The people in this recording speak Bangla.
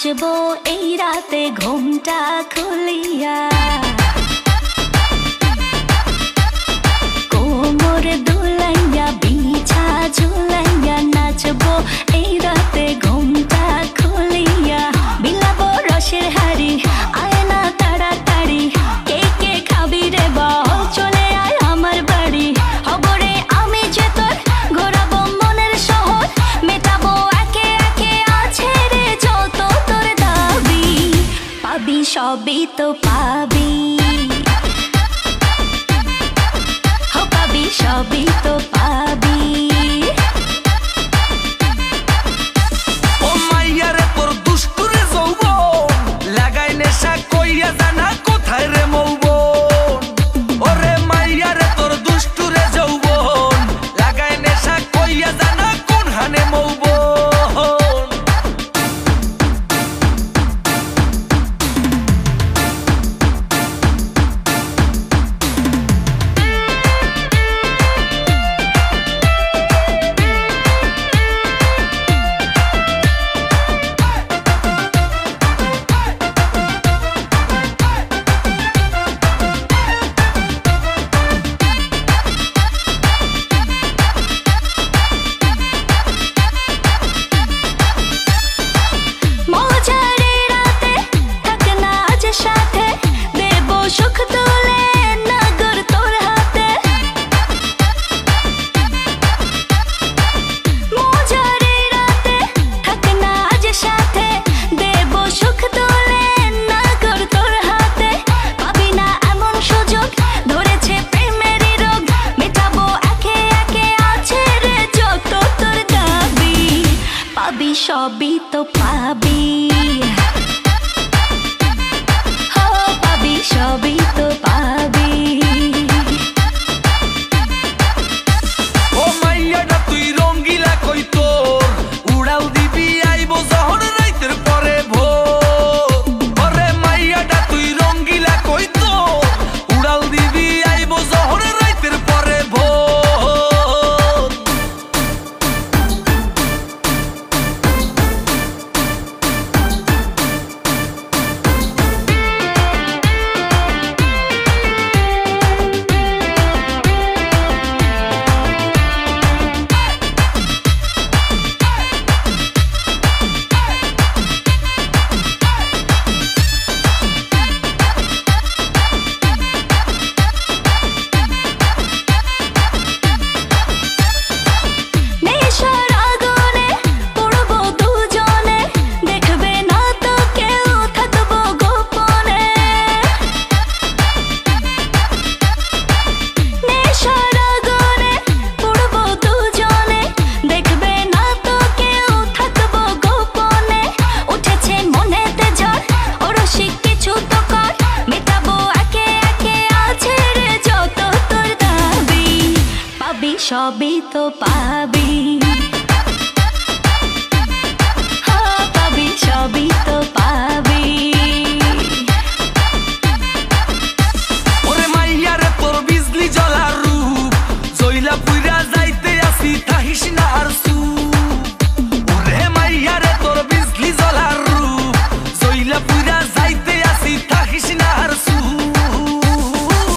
নাচবো এই রাতে ঘুমটা খুলিয়া, কোমর দুলাইয়া বিছা ঝুলাইয়া নাচবো এই রাতে ঘুমটা খুলিয়া। বিলাবো রসের হাড়ি আয় না তাড়াতাড়ি, কে কে খাবি রে বল চলে আয় আমার বাড়ি। হবরে আমি যে তোর ঘোরাবো মনের শহর, মেটাবো একে একে আছে রে যত তোর দাবি। পাবি সবই তো পাবি, পাবি সবই তো পাবি। ও মাইয়া রে তোর দুষ্টুরে যৌবন, লাগাই নেশা কইয়া জানা কোথায় রে মৌবন। ওরে মাইয়া রে তোর দুষ্টুরে যৌবন, লাগাই নেশা কইয়া জানা কোন হানে মৌবন। সুখ তুলে নগর তোর হাতে, মজারে রাতে থাক না আজ সাথে, দেব সুখ তুলে নগর তোর হাতে। পাবি না এমন সুযোগ, ধরেছে প্রেমেরই রোগ, মেটাবো একে একে আছে রে যত তোর দাবি। পাবি সবই তো পাবি, সবই তো পাবি। ও মাইয়াটা তুই রঙ্গিলা কই তোর, উড়াল দিবি আইবো যখন রাইতের পরে ভোর। ওরে মাইয়াটা তুই রঙ্গিলা কই তোর, উড়াল দিবি আইবো যখন রাইতের পরে ভোর। সবই তো পাবি, পাবি সবই তো পাবি। ওরে মাইয়া রে তোর বিজলি জ্বলা রূপ, জইলা পুইরা যাইতে আসি থাকিস না আর।